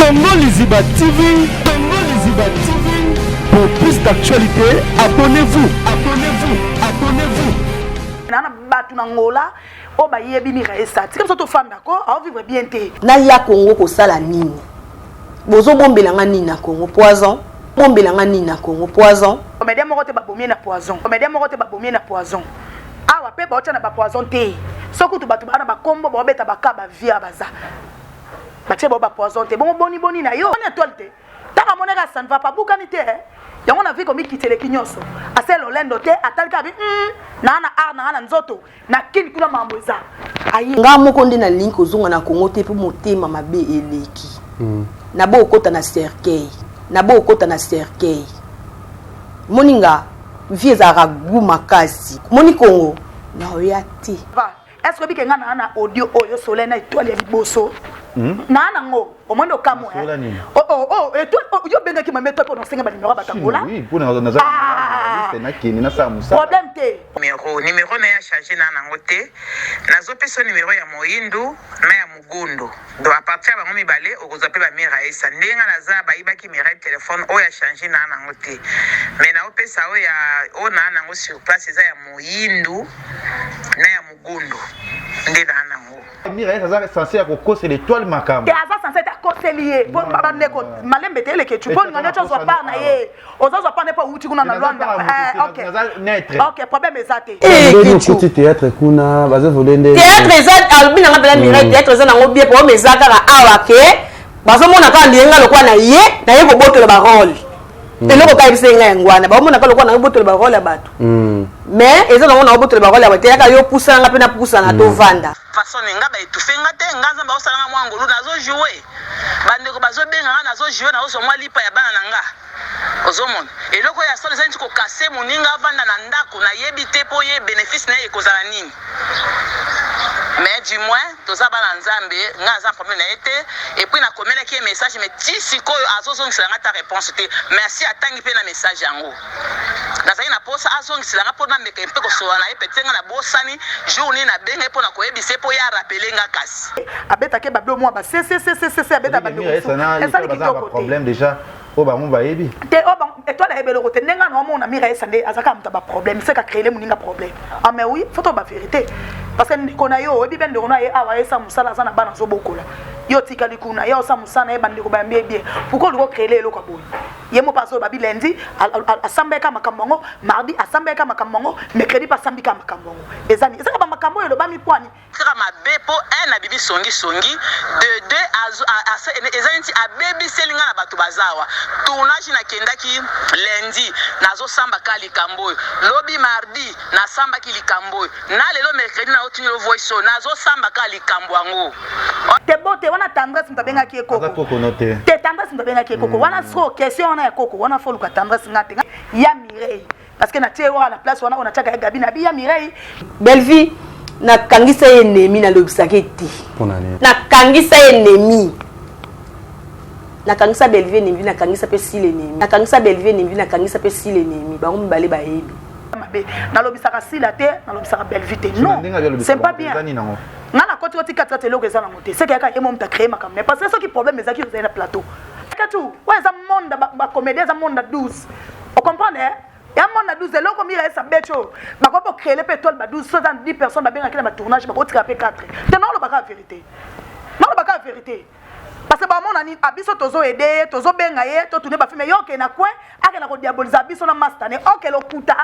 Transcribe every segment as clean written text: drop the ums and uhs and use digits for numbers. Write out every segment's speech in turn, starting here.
Congo Liziba TV, Congo Liziba TV. Pour plus d'actualité, abonnez-vous, abonnez-vous, abonnez-vous. Nana batu na ngola o ba yebi ni raisa. Tika soto fan d'accord, a vivre bien té. Na ya Congo ko sala nini? Bozo bombelanga nini na Congo poison? Bombelanga nini na Congo poison? Comédien moko te ba bomie na poison. Comédien moko te ba bomie na poison. Awa pe ba na ba poison té. Soko tu batu bana ba kombo ba beta ba ka ba via baza. Ba che ba poison té. Bon boni na yo. On étoile té. Tanga moneka ça ne va pas bukani té. Yango na vie comme quitter les kinyoso. Asel olendo té atalika bi na na nzoto na kini kuna mamboza. Ayi nga moko nde na link ozonga na Congo te po motema mabe eleki. Na bo okota na cercueil. Na bo okota na cercueil. Moninga vie za ragu makasi. Moni Congo na oyati. Est-ce que bika ngana na audio oyo solena étoile ya liboso? Na ngo omondo kamo yo benga ki mameto pour senga ba numéro batangola. Oui, pour na c'est na kini na sa musa. Problème té. Numéro na ya chargé na ngote. Nazo peso numéro ya Moyindu na ya Mugundu. Do à partir ba ngomi balé okozape ba mira esa ndenga naza ba ibaki mira téléphone o ya chargé na ngote. Mais na opesa o ya o na ngo sur place eza ya Moyindu na ya Mugundu. Ndena nango. Mira esa za censé ko koser l'étoile makamba. Et asa censé ta conseiller pour baba neko malembe tele ke tu pon ngana cho so pa na ye. Ozo so pa ne pa uti kuna na Rwanda. OK, problème ezate. Petit théâtre kuna bazo volende. Théâtre ezate albi na ngabela mira théâtre ezate ngo bie po mezaka ka awa ke. Bazo mona ka ndienga lokwa na ye ko botola ba rôle. Eloko ka bisenga ngwana ba mona ka lokwa na botola ba rôle ya bato. Mais ezaka ngona botola ba rôle ya bato yaka yo poussa nga pe na poussa na to vanda. Façon nga ba etufenga te ngaza ba osala nga mwangolu nazo jouer. Bandeko bazo benga nga nazo jouer na oso mwa lipa ya bana nanga. Ozomona eloko ya solo zenti ko kase moninga vanda na ndako na yebi te po ye bénéfice na ekozala nini. Mais du moins toza bana nzambe nga za problème na été et puis na komela ki message mais ti sikoyo azozongisa nga ta réponse te merci atangi pe na message yango. Nazali na posa azongisa nga po na meka mpe ko sola na epetenga na bosani journée na benga po na koyebise po ya rappeler nga kasi. Abeta ke bablo mo ba c'est abeta ba. Esa li kitoko problème déjà. Oba mon ba yebi. Te oba étoile ya ebelo kote nenga no mona mira esande azaka mta ba problème c'est ka créer moninga problème. Ah mais oui, faut ba vérité. Parce que kona yo ebi bende kona ye awa esa musala sana bana zo bokola. Yo tikali kuna yo sa musana e bande ko ba mbie bien. Pourquoi lui créer eloko boy? Yemo paso ba bi lundi assemblée kama kamongo, mardi assemblée kama kamongo, mercredi pa sambi kama kamongo. Ezani ezaka ba makambo yo lo ba mi kwani. Kama bepo na bibi songi de deux ezanti a baby selinga na bato bazawa. Tournage na kendaki lundi nazo samba kali kamboy. Lobi mardi na samba kili kamboy. Na lelo mercredi na otuni lo voice nazo samba kali kambwango. Te bote wana tendresse mtabenga ki ekoko. Te tendresse mtabenga ki ekoko. Wana so question wana ekoko wana fo luka tendresse ngate. Ya Mireille parce que na tie wana na place wana on a chaka Gabi na bi ya Mireille. Belle vie na kangisa ennemi na lobisaketi. Na kangisa ennemi. Na kangisa Bellevue ennemi na kangisa pe si l'ennemi. Na kangisa Bellevue ennemi na kangisa pe si l'ennemi. Ba ngom balé ba yebi. Na lobisaka si la terre, na lobisaka Bellevue te. Non. C'est pas bien. Nana koti koti katra te loko ezana moté. C'est que yaka emo mta créer makam. Mais parce que ce qui problème ezaki vous na plateau. Katu, ouais ça monde ba comédie ça monde 12. Vous comprenez? Ya monde 12 eloko mira esa becho. Ba ko créer le pétrole ba 12 70 personnes ba benga kila ma tournage ba ko tika pe 4. Te non lo ba ka vérité. Non lo ba ka vérité. Parce que ba mona ni abiso tozo aider, tozo benga ye, to tourner ba filmer yo ke na coin, ake na ko diaboliser abiso na master ne. OK lo kuta.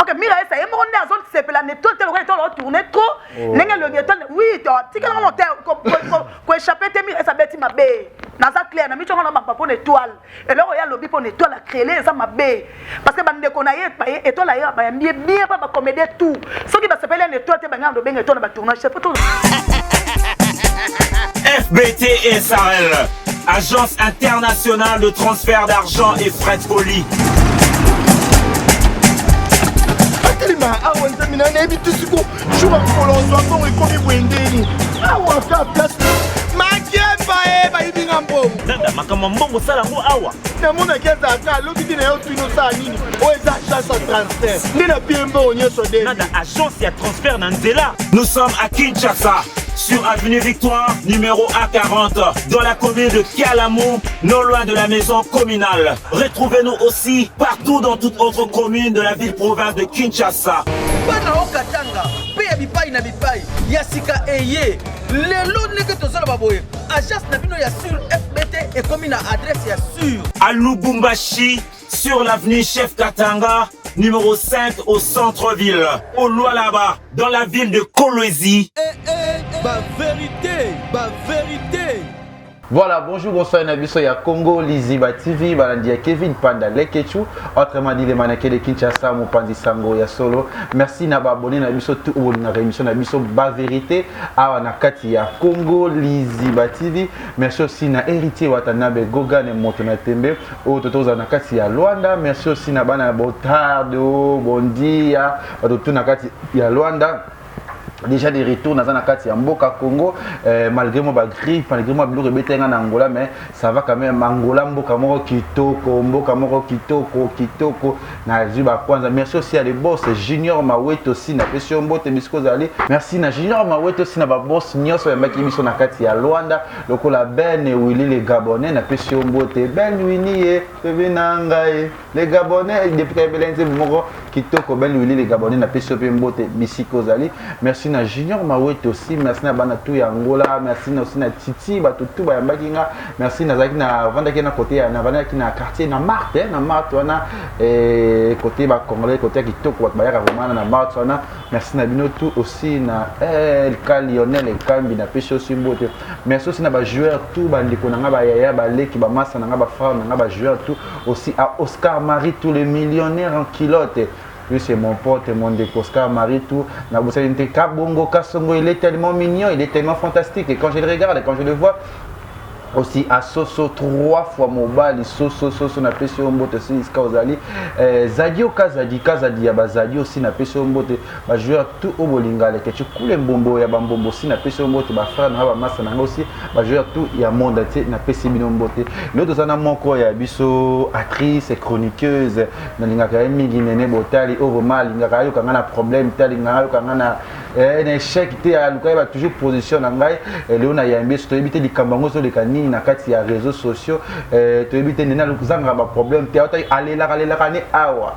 OK, mira esa e monde azon se pela ne tout le retour tourner trop. Nenga le étoile oui, tika na monter ko échapper te mira esa beti mabe. Na za clair na mi chonga na ba pour étoile. Et là ya lobby pour étoile a créer ça mabe. Parce que bande ko na ye pa étoile ya ba bien pas ba comédie tout. Ce qui va s'appeler une étoile te ba ngando benga étoile ba tournage c'est tout. FBT SARL, Agence internationale de transfert d'argent et frais de colis. Place ibinga mbongo nanda makambo mbongo sala ngo awa namona keza aka loki tina yo tuino sa nini o eza agence ya transfert nde na pie mbongo nyonso de nanda agence ya transfert na nzela. Nous sommes à Kinshasa sur avenue Victoire numéro A40 dans la commune de Kalamou, non loin de la maison communale. Retrouvez-nous aussi partout dans toute autre commune de la ville-province de Kinshasa. Bana okatanga pe ya bipai na bipai ya sika eye lelo ndenge tozala baboye agence na bino ya sur FBT et comme na adresse ya sur À Lubumbashi sur l'avenue Chef Katanga numéro 5 au centre-ville, au Lualaba dans la ville de Kolwezi. ba vérité. Voilà, bonjour, bonsoir, Nabiso, ya Congo, Liziba TV, Balandia Kevin Panda Lekechu, autrement dit les mannequins de Kinshasa, Mopandi Sango, ya Solo. Merci Naba abonné Nabiso tout au na rémission Nabiso ba vérité à Nakati ya Congo, Liziba TV. Merci aussi na héritier Watanabe Goga ne Motona Tembe, au Toto Nakati ya Luanda. Merci aussi na Bana Botardo, Bondia, tout Nakati ya Luanda. Déjà des retours dans la carte Mboka Congo, malgré mon bagri, malgré moi bleu rebêté en Angola, mais ça va quand même Angola Mboka Moro Kitoko, Mboka Moro Kitoko, na Zuba Kwanza. Merci aussi à les boss Junior Mawet aussi na Pession Mbote Bisco Zali. Merci na Junior Mawet aussi na ba boss Nyos Mbaki Biso na carte ya Luanda, loko la Ben et Willy les Gabonais na Pession Mbote Ben Winnie Pevinangae les Gabonais depuis Belenze Moro Kitoko Ben Willy les Gabonais na Pession Mbote Bisco Zali. Merci na Junior Mawet aussi, merci na Banatu ya Angola, merci aussi na Titi Batutu ba Mbakinga, merci na Zaki na Vandaki na côté na Vandaki na quartier na Martin wana côté ba Congolais côté Kitoko ba ya vraiment na Martin wana, merci na Binotu aussi na El Lionel et Kambi na Pesho aussi Mbote. Merci aussi na ba joueur tout ba ndiko na ba yaya ba leki ba massa na ba frère na ba joueur tout aussi à Oscar Marie tous les millionnaires en kilote. Lui c'est mon pote, mon Oscar Marie tout. Kabongo Kasongo, il est tellement mignon, il est tellement fantastique. Et quand je le regarde, et quand je le vois, aussi à Soso 3 fois mobile Soso na pesi ombote aussi Skaozali Zadio Kazadi ya bazadi aussi na pesi ombote ba joueur tout au bolingale que tu coule mbombo ya bambombo aussi na pesi ombote ba frère na ba massa na aussi ba joueur tout ya monde na pesi binombote l'autre sana moko ya biso actrice et chroniqueuse na lingaka mingi nene botali over mal lingaka yo kanga na problème tali ngaka yo kanga na un échec te ya luka ba toujours position na ngai Léona Yambi to éviter di kambango so le kani na kati ya réseaux sociaux to éviter nena lukuzanga ba problème te auta alela kane awa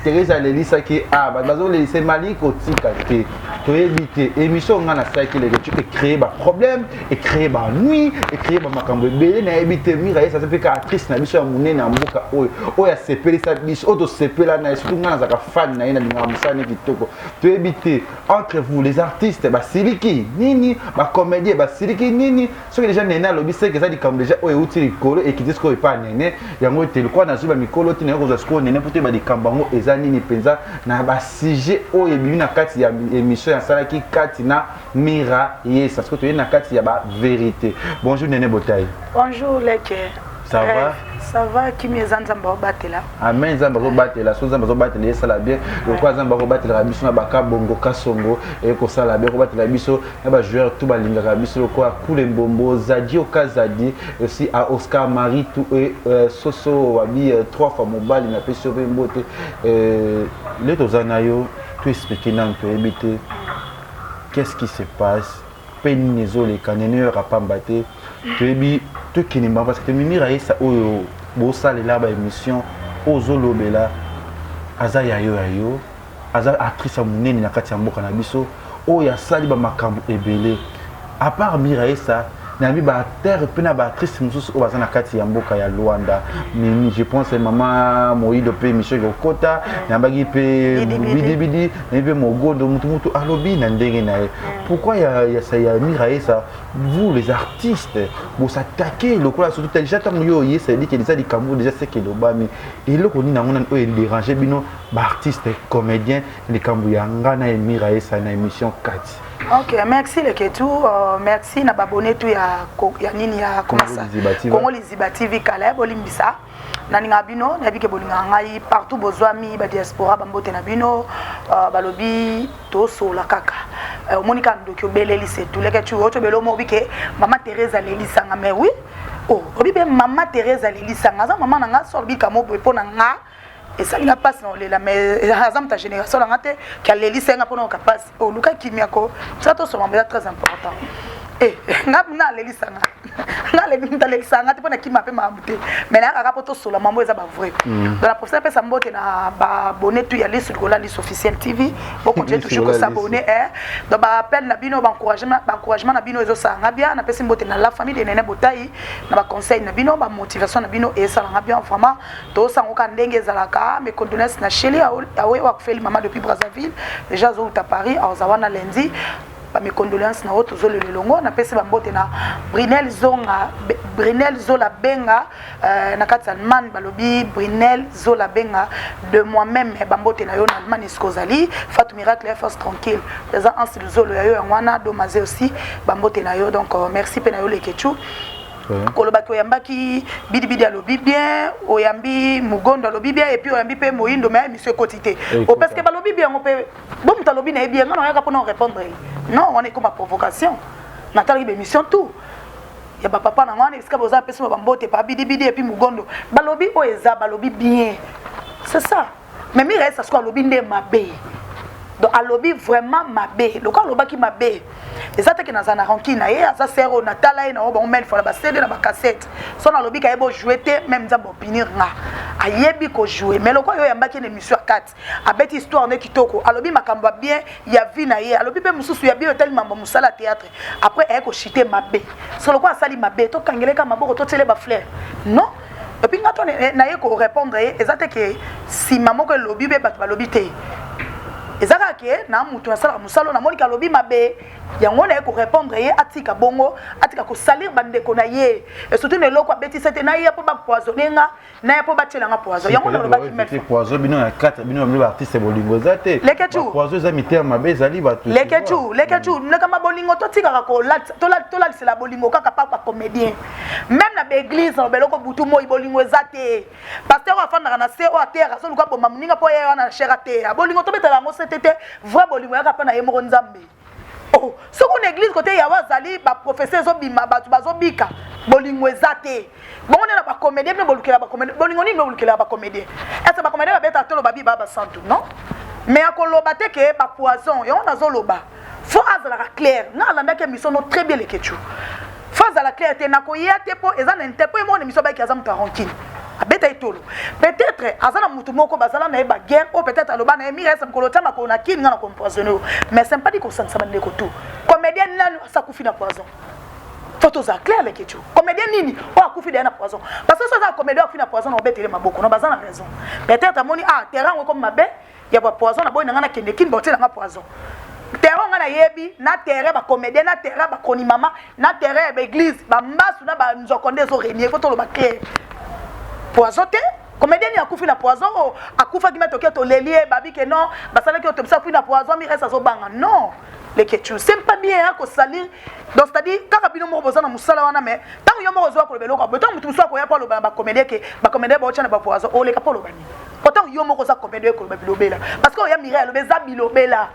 Teresa Lelisa ki ba bazo le c'est maliko tika te to éviter émission ngana saki le tu créer ba problème et créer ba nuit et créer ba makambo belé na éviter mira ça fait que actrice na biso ya munene na mboka oya sepeli sa biso oto sepela na surtout ngana zaka fan na ina linga musane kitoko to éviter entre vous les artistes basiliki nini ba comédien basiliki nini ce que déjà nena lobise que ça dit comme déjà oyo utili kolo et qui dit ko pas nene yango tele kwa na zuba mikolo tina ko za sko nene puto ba di kambango eza nini penza na ba sujet oyo ebibi na kati ya émission ya salaki kati na mira yes parce que tu es na kati ya ba vérité. Bonjour Nene Botaï. Bonjour Leke. Ça va? Ça va, qui m'est Zanzamba Batela. Amen, Zamba Batela, Zamba Batela, ça la bien. Le quoi Zamba Batela, Biso na baka bongo kasongo et ko ça la bien ko batela biso na ba joueur tout balinga biso le quoi coule mbombo Zadio Kazadi aussi à Oscar Marie tout et Soso wabi 3 fois mobile na peso mbote les tozanayo tout expliquer nan to éviter qu'est-ce qui se passe penizo les caneneurs à pambaté tebi to kinimba parce que mimira esa oyo bosale la ba émission ozolobela aza yayo aza actrice munene na kati ya mboka na biso oyo asali ba makambo ebele à part mira esa na mi ba terre pena ba actrice mususu o bazana kati ya mboka ya Luanda ni je pense maman Moïdo pe Michel Okota na bagi pe bidi na pe mogodo mutu alobi na ndenge na pourquoi ya ça ya mira esa vous les artistes vous s'attaquer le quoi surtout déjà tant yo ça dit que déjà di kambo déjà c'est que l'obami et le koni na ngona o déranger bino ba artiste comédien les kambo ya ngana et mira esa na émission 4. Ok, merci le Ketou, merci na babone tout ya nini ya comment ça Congo Liziba TV kala bolimbisa na ninga bino na bike bolinga ngai partout bozwami ba diaspora bambote na bino balobi to so la kaka monika ndoki obeleli c'est tout le Ketou oto belo mo bike mama Teresa Lelisa nga mais oui oh obibe mama Thérèse alilisanga za mama nanga sorbi kamo bopo nanga et ça il a pas non les la mais azam ta génération nanga te qui alilisanga pona ka passe oh luka kimiako ça to so mama très important nga lelisanga nga lelisanga te pona kima pe mamute mais là rapoto sola mambo eza ba vrai dans la professeur pe sambote na ba abonné tout ya liste de la liste officielle TV bon continuer toujours que s'abonner donc ba appel na bino ba encouragement na bino ezo sanga bien na pesi mbote na la famille de Nene Botai na ba conseil na bino ba motivation na bino et ça nga bien vraiment to sango ka ndenge zalaka mes condoléances na Chélie awe wa kufeli maman depuis Brazzaville déjà zo à Paris à Ozawana lundi mes condoléances na autres zo le longo na pesi bambote na Brunel Zola Benga na Katsalman balobi Brunel Zola Benga de moi-même bambote na yo na Allemagne eskozali Fatou Miracle force tranquille présent en style zolo ya yo ngwana domazé aussi bambote na yo donc merci pe na yo lekechu kolobaki oyambaki bidibidi alobi bien oyambi mugondo alobi bien et puis oyambi pe moindo mais monsieur quotité parce que balobi bien on peut bon mutalobi na bien ngana yaka pona répondre non on est comme à provocation natali be mission tout ya ba papa na ngana esika boza pesi ba mbote pa bidibidi et puis mugondo balobi o eza balobi bien c'est ça mais mi reste ce qu'on alobi nde mabe donc alobi vraiment mabe le cas lobaki mabe ezata ke nazana rankina et ça sert au natala et na ba mel fala ba CD na ba cassette son alobi ka ebo jouer te même za bo pinir nga ayebi ko jouer mais le quoi yo yambaki na émission 4 abeti histoire ne kitoko alobi makamba bien ya vie na ye alobi pe mususu ya bien tellement musala théâtre après e ko chiter mabe so le quoi sali mabe to kangeleka maboko to tele ba fleur non et puis ngato na ye ko répondre ezata ke si maman ko lobi be bat ba lobi te ezaka ke na mutu asala musalo na monika lobi mabe yango na ko répondre ye atika bongo atika ko salir bandeko na ye et surtout ne loko abeti sete na ye po ba poisonner nga na ye po ba tela poison yango na lobaki mettre poison bino na 4 bino ba artiste bolingo zate poison za miter mabe zali ba tout leketu na kama bolingo to tika ko tola c'est la bolingo kaka pa comédien même na l'église na beloko butu moi bolingo zate pasteur afanda na se o terre so luka bomba muninga po ye wana sherate bolingo to betala ngo tete vrai bolingo yaka pa na ye moko nzambe oh so ko l'église côté ya wazali ba professeur zo bima batu bazo bika bolingo ezate bongo na ba comédien ne bolukela ba comédien bolingo ni bolukela ba comédien est-ce ba comédien ba beta tolo ba biba ba santu non mais akoloba te ke ba poison yo na zo loba faut azala clair na landa ke mission no très bien les kechu faut azala clair te na ko yete po ezana interpo mo na mission ba ki azam ta rankine abeta itolo peut-être azana mutu moko bazala na ba guerre ou peut-être aloba na mi reste mkolota makona kini ngana ko poisonner mais c'est pas dit ko sansa bande ko tout comédien nani asakufi na poison photos za clair les kechu comédien nini o akufi na poison parce que ça za comédien akufi na poison na obetele maboko na bazana raison peut-être amoni terrain comme mabe ya ba poison na boy na ngana kende kin botel na poison terrain ngana yebi na terrain ba comédien na terrain ba koni mama na terrain ba église ba mbasu na ba nzokonde zo renier photo lo ba clair poison te comédien ni akufi na poison akufa ki metoke to lelie babi ke non basala ki otobisa akufi na poison mi reste zo banga non les ketu c'est pas bien ko salir donc c'est-à-dire kaka bino mo bozana musala wana mais tant yo mo zo ko lebelo ko beton mutu so ko ya pa lo ba comédien ke ba comédien ba ochana ba poison o le ka pa lo bani autant yo mo ko za comédien ko ba bilobela parce que ya mire lo beza bilobela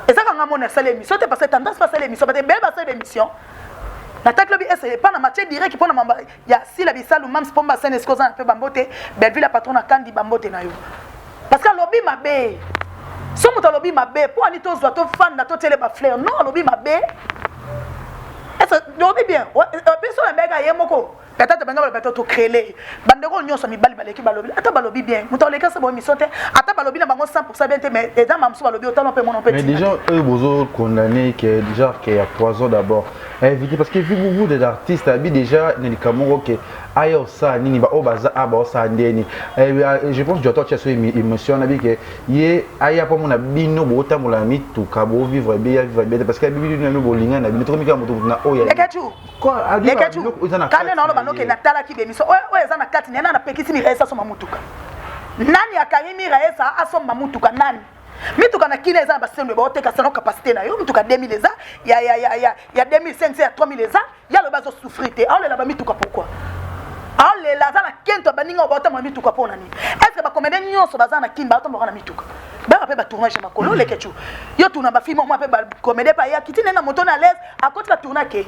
et ça quand on a salé émission c'est parce que tendance pas salé émission parce que belle salé émission l'attaque lobby c'est pas na matière direct qui pona mamba ya si la bisalu mam spomba sen escoza na pe bambote Belleville la patron na kandi bambote na yo parce que lobby mabe so muta lobby mabe pour ani to zo to fan na to tele ba fleur non lobby mabe est-ce lobby bien biso na mega yemoko peut-être benga ba to créer bandeko nyonso mi bali baleki balobi ata balobi bien muta oleka se bo mi sote ata balobi na bango 100% bien mais déjà mam so balobi autant on peut mon mais déjà eux bozo condamné que déjà qu'il y a poison d'abord éviter parce que vous des artistes abi déjà ni kamoro que ayo ça nini ba obaza aba ça ndeni je pense que je dois chercher émotion abi que ye aya pa mona bino bo tamula mitu ka bo vivre bien parce que bibi no bolinga na bino to mika moto na oya leketu kana na lo banoke na tala ki bemiso o eza na kati nena na pekisi mi resa so mamutuka nani akayimi resa aso mamutuka nani mituka na kina eza ba senu ba oteka sana capacité na yo mituka 2000 eza ya 2500 ya 3000 eza ya lo bazo souffrir te on la ba mituka pourquoi on les la za na kento baninga ba otama mituka pona ni est-ce que ba comédien nyonso baza na kimba otama na mituka ba après ba tournage makolo le kechu yo tourna ba film moi après ba comédie pa ya kitine na moto na l'aise à côté ba tourna ke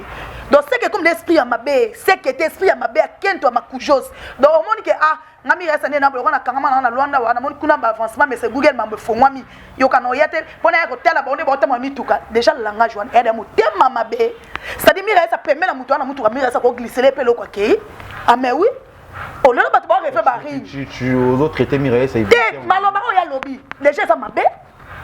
donc c'est que comme l'esprit à mabe c'est que esprit à mabe kento makujos donc au monde que ah ngami resa ne na bo na kangama na Luanda wana mon kuna ba avancement mais c'est Google mambe fongwami yo kana yete pona ya ko tela ba on ba otama mituka déjà le langage wana aide mo tema mabe ça dit mi resa pembe na mutu wana mutu ka mi resa ko glisser les pelo kwa ke ah mais oui oh là ba to ba refaire bari tu aux autres traiter Mireille ça te maloba o ya lobby déjà ça mabe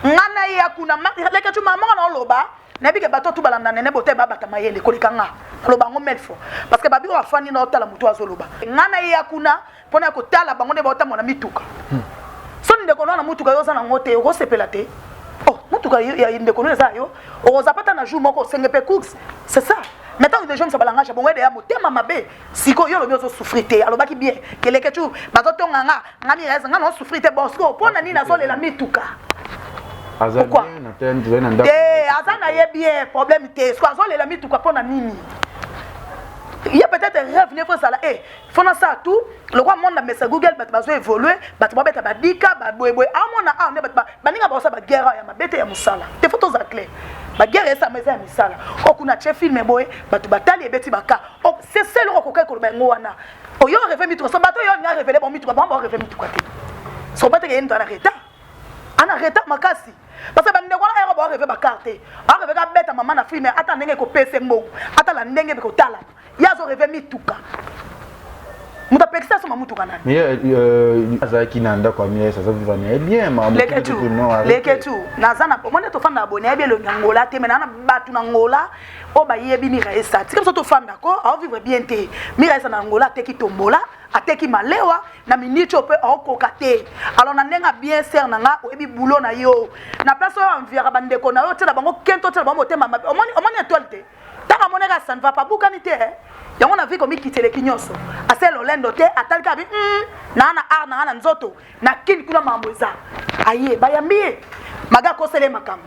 ngana ya kuna leke tu maman na loba na bi ke bato tu balanda nene bote ba bata mayele ko likanga loba ngo melfo parce que babi ko afani na otala mutu azoloba ngana ya kuna pona ko tala bango ne bota mona mituka so ndi ko na mutuka yo sana ngote ko sepela te oh mutuka ya ndi ko na za yo o zapata na jour moko sengepe cooks c'est ça maintenant les gens se balanga bon ouais de motema mabe siko yo lobi zo souffrir te aloba ki bien keleke tu bato tonga ngami reza ngana souffrir te bon siko pona ni na zolela mituka pourquoi azana ye bien problème te soit zolela mituka pona nini il y a peut-être un rêve ne faut ça là faut ça tout le roi monde mais ça Google bat bazo évoluer bat ba beta badika ba boy amona a ne bat ba ninga ba ça ba guerre ya mabete ya musala te photos à clé ba guerre ça mais ya misala okuna che film boy bat batali ebeti baka c'est seul ko ko ba ngwana o yo rêve mitu so bato yo nga révéler bon mitu ba rêve mitu quoi so bato ke ndo ana reta makasi parce que bande ko na ba rêve ba carte a rêve ka beta mama na film ata ndenge ko pese mbo ata la ndenge ko tala ya zo rêve mituka muta pekisa so mamutuka nani mais azaki nanda kwa mieux ça vivre bien maman leketu nazana pomone to fanda abonné bien le ngola te menana batu na ngola o ba yebi ni raisa ti comme ça to fanda ko a vivre bien te mi raisa na ngola te ki tombola ateki malewa na minute ope okokate alors na ndenga bien ser nanga o ebi boulot na yo na place o enviera bande ko na yo te na bango kento te na bango te mama omoni étoile te taka moneka ça ne va pas bukani te yango na vie comme kitele kinyoso aselo lendo te atalika bi na ar na nzoto na kin kuna mamboza aye bayambi maga ko sele makam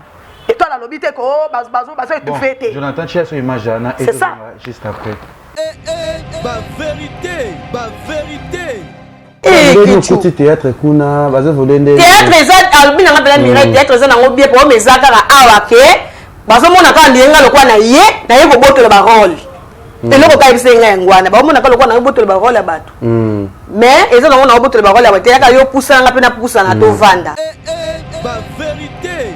étoile la lobite ko bazo étouffé te Jonathan tu as sur image Anna et juste après ba vérité kuti théâtre kuna bazo volende théâtre eza albina ngabela Mireille théâtre eza nango bien pour meza kaka awa ke bazo mona ka ndienga lokwa na ye ko botola ba rôle eloko ka bisenga ngwana ba mona ka lokwa na botola ba rôle ya bato mais eza nango na botola ba rôle ya bato yaka yo poussa nga pe na poussa na to vanda ba vérité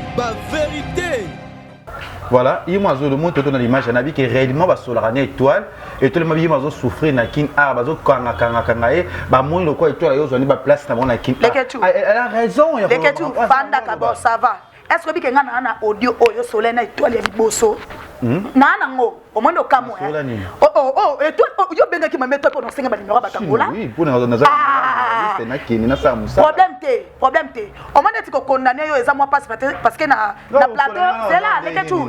voilà il m'a le monde dans l'image on a vu que réellement ba solara na étoile et tout le monde mazo souffrir na king a bazo kanga e ba moi le quoi étoile yo zoni ba place na na king elle a raison ya fanda ka bo ça va est-ce que bike ngana na audio oyo soleil na étoile ya liboso na ngo o mondo kamo étoile yo benga ki mameto ko no senga ba numéro batangola oui pour na za c'est na kini na sa musa problème te o mondo ti ko condamner yo eza moi parce que na plateau c'est là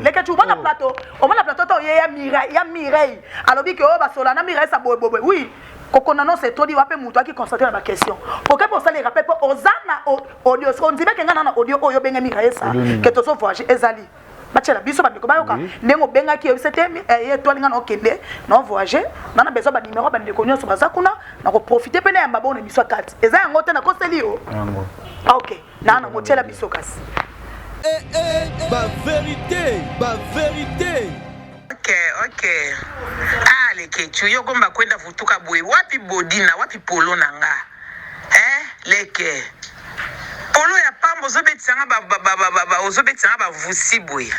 leketu bona plateau o mona plateau to ya Mireille alobi ke o ba sola na Mireille sa boy oui kokona non c'est trop dit wape mutu aki concentrer na ba question pour que pour ça les rappels pour ozana audio on dit que ngana na audio oyo benga Mireille sa que to so voyage ezali bachela biso bandeko bayoka ndengo benga ki c'était étoile ngana okende non voyager nana besoin ba numéro bandeko nyonso bazakuna na ko profiter pene ya mabona biso kati eza yango te na koseli yo OK nana motela biso kasi ba vérité Ok. Ah, les kechu, yo gomba kwenda vutuka boy. Wapi bodina, wapi polo nanga. Leke. Polo ya pambo zobetsanga ba vusi boy.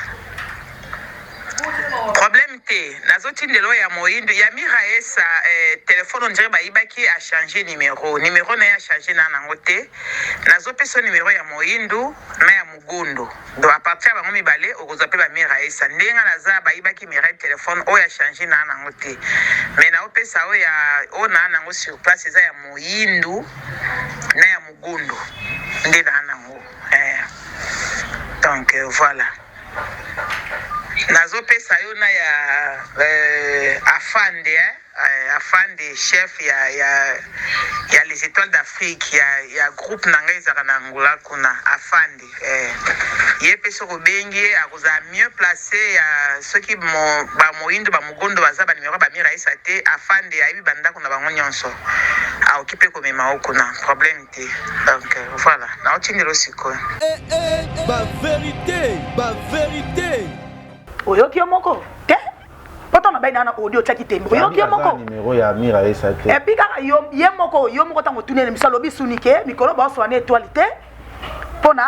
Problème te, nazoti ndelo ya moyindo ya Miraesa téléphone on dirait ba ibaki a changer numéro na ya changer na nango te. Nazope so numéro ya moyindo na ya mugondo. Donc à partir ba ngomi balé okozape ba Miraesa ndenga naza ba ibaki Mireille téléphone o ya changer na nango te. Mais na opesa o ya o na nango sur place eza ya moyindo na ya mugondo. Nde na nango. Donc voilà. Nazopesa yo na ya afande chef ya les étoiles d'Afrique ya groupe nanga ezaka na Angola kuna afande ye peso ko bengi akoza mieux placé ya soki ba moyindo ba mugondo baza ba numéro ba Miraesa te afande ya ibi banda kuna bango nyonso occupé comme maoko na problème té donc voilà na otindelo siko ba vérité oyoki moko te poto na baina na audio chaki tembo oyoki moko numéro ya Mira Esate et puis kaka yo moko tango tunene misalo bisunike mikolo ba so na étoilité pona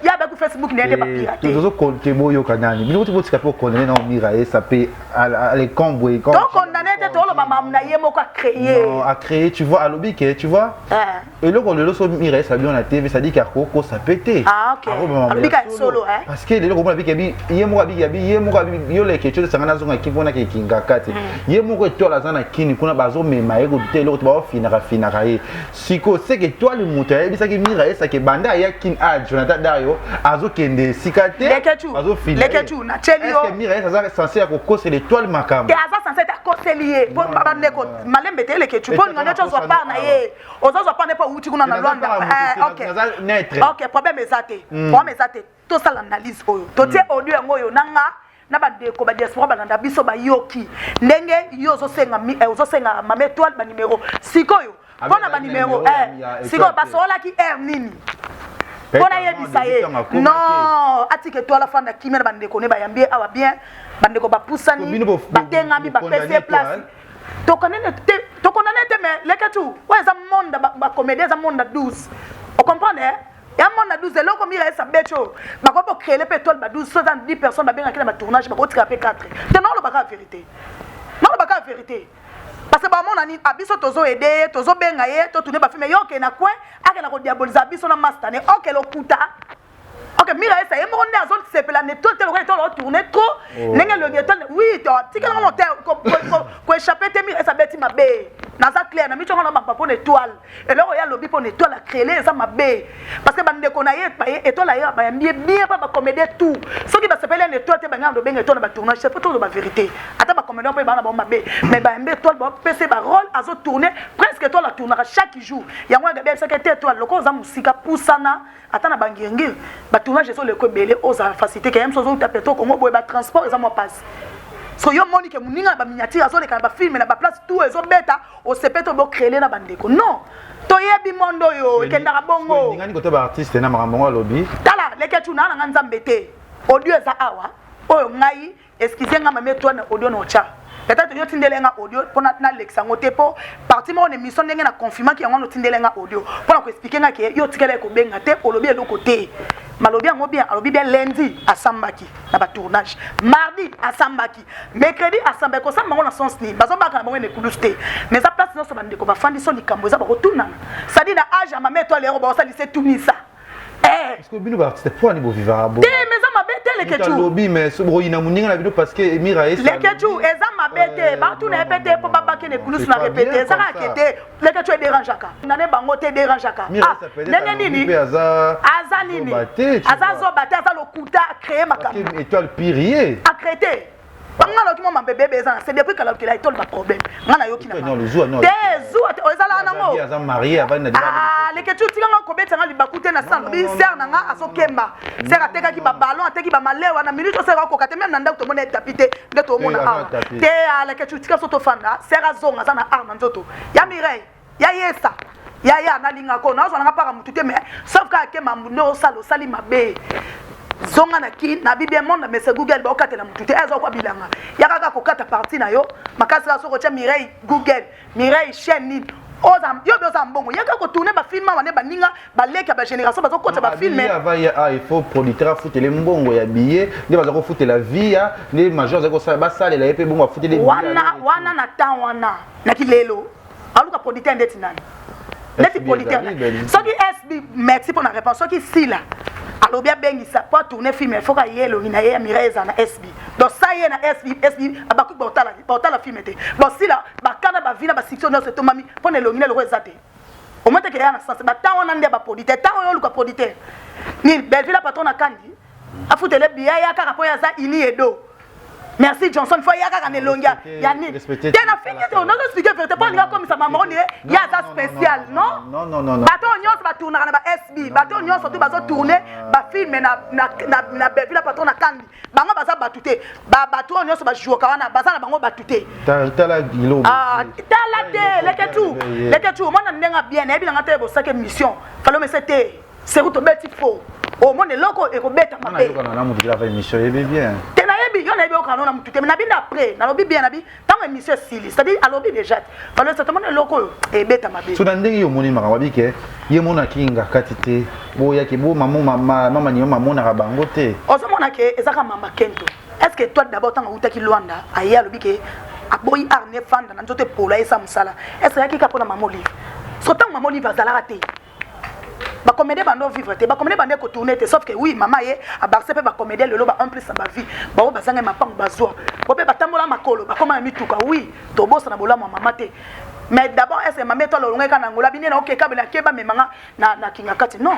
ya ba ku Facebook ne ba pirater tozo konte boyo kanani bino ti botika po condamner na Mira Esate à les combouer donc condamner te tolo ba mamna ye moko a créer non a créer tu vois à l'obike tu vois et le qu'on le so Mira Esate on a TV ça dit qu'ako ça pété ah OK alobika solo hein parce que le ko bika bi ye moko yo le quelque chose sangana zonga kibona ke kinga kati ye moko to la zana kini kuna bazo mema ego te le ko ba fina kaye siko c'est que toi le moto ya bisa ki Mira Esate banda ya kin Jonathan Dario azo kende sikate azo fini leketu na chelio est-ce que Mira Esate censé akokose l'étoile makam et aza censé ta koselier pour bande ko malembe te leketu pour ngana cho zo par na ye ozo zo pas uti kuna na Rwanda OK problème ezate problème ezate to sala analyse oyo to tie audio ngoyo nanga na bandeko ba diaspora balanda biso ba yoki ndenge yo zo senga mame étoile ba numéro sikoyo pona ba numéro sikoyo ba sola ki nini pona yebisa ye non atike to la fanda kimena bandeko ne bayambie awa bien bandeko ba pusani batenga mi ba pese place to konane te mais leketu weza monde ba comédie za monde 12 on comprend ya monde 12 eloko Mira Esate becho bakopo créer le pétrole ba 12 70 personnes ba benga kila ba tournage ba kotika pe 4 te non lo baka vérité parce que ba mona ni abiso tozo aider tozo benga ye to tourner ba film yo ke na kwen ake na ko diaboliser abiso na master ne OK lo kuta OK Mira Esate mo nde azol sepela ne tout le to lo tourner trop nenge le ghetto oui to tika na monter ko échapper te Mira Esate beti mabe na ça clair na mi chonga na ba pour étoile et là ya lobby pour étoile a créer ça mabe parce que bande ko na ye pa étoile ya ba bien pas ba comédie tout ce qui va s'appeler une étoile te ba ngam do benga étoile ba tournage c'est pas tout la vérité ata ba comédie pa ba na ba mabe mais ba étoile ba PC ba rôle azo tourner presque étoile la tournera chaque jour ya ngwa ga bien secrétaire étoile loko za musika pusana ata na bangengil ba tournage so le ko belé aux facilité quand même so zo taper to ko ngo ba transport za mo passe so yo moni ke muninga ba miniature azo le ka ba film na ba place tout ezo beta o sepeto bo créer na bandeko non to yebi mondo yo ekenda ka bongo ngani ko to ba artiste na makambo lobby tala leketu na nga nzambete audio za awa oyo ngai excusez nga mame toi na audio no cha peut-être yo tindelenga audio pona na lexango te po parti mo on émission ndenge na confirmer ki yango tindelenga audio pona ko expliquer nga ke yo tikele ko benga te olobi eloko te malobi yango bien alobi bien lundi asambaki na ba tournage mardi asambaki mercredi asambaki ko samba na sens ni bazo baka na bango ne kuluste mais ça place non so bande ko ba fandi so likambo za ba ko tunana ça dit na âge ama meto lero ba sa lycée tunisa parce que bino ba artiste pour ni bo vivre bo te mais ça m'a bête leketu lobby mais so bro ina muninga na bino parce que Mira Esate leketu eza m'a bête ba tout na répéter pour ba ke ne kulus na répéter ça ka kete leketu dérangeaka nane bango te dérangeaka nene nini aza nini aza zo bate aza lokuta créer makambo étoile pirier a créer bangalo ki mama bébé eza c'est depuis que la étoile ba problème ngana yo kina non le jour non des jours eza la nango aza marié avant na leketu tikanga ko betanga libakute na sang bi ser nanga asokemba ser ateka ki ba ballon ateki ba malewa na minute ser ko kate même na ndako to mona tapite nde to mona awa te leketu tika soto fanda ser azonga za na arme nzoto ya Mireille ya yesa ya na linga ko na zo na para mutute mais sauf ka ke mambuno salo sali mabe zonga na ki na bibia monde mais c'est Google ba okatela mutute ezo kwa bilanga ya kaka ko kata parti na yo makasi la soko cha Mireille Google Mireille chaîne ni ozam yo bezo mbongo yaka ko tourner ba film wane ba ninga ba leka ba génération bazo kota ba film il faut producteur foutre les mbongo ya billet ne bazo ko foutre la vie ya les majors zako sa ba sale la epé bongo foutre les wana na temps wana na kilelo aluka producteur ndeti nani ndeti producteur soki SB merci pour la réponse soki sila alobi abengisa pour tourner film il faut ka yelo ina ye Mireille na SB donc ça y est na SB abaku botala film te bon sila bakana ba vina ba section no se tomami pour ne longina le rezate au moins que ya na sens ba temps on ande ba producteur temps on luka producteur ni Belleville patron na kandi afutele biya ya kaka po ya za ini edo Merci Johnson, il faut y avoir un élonga. Yanni, il y a une fille qui on a expliqué vérité pas les comme ça maman il y a ça spécial, non? Non. Bateau on va tourner na ba SB, bateau on surtout va tourner, ba film na belle la patron na kandi. Bango baza batute, ba bateau on va jouer kana baza na bango batute. Tala gilo. Ah, tala te, leke tu, moi na ndenga bien, na bi na ngata bo sake mission. Falo me c'était c'est route beti fo. Oh mon loko e ko beta mabe. Na mutu la émission et bien. Yo na yo kanona mutu te na bi après na lobi bien na bi tant émission sili c'est-à-dire à lobi déjà parce que tout loko e beta mabe so ndenge yo moni maka wabike ye mona kinga katite bo yake bo mama ni mama na bango te ozo mona ke ezaka mama kento est-ce que toi d'abord tant utaki Luanda aye alobi ke aboyi arne fanda na nzote pola esa musala est-ce yaki ka pona mama olive so tant mama olive azala te ba comédie bando vivre te ba comédie bando ko tourner te sauf que oui maman ye a barse pe ba comédie lelo ba en plus sa ba vie ba o bazanga mapango bazwa bo pe batambola makolo ba koma mituka oui to bossa na bola maman te mais d'abord est-ce maman to lo ngeka na ngola bine na oke kabela keba memanga na kinga kati non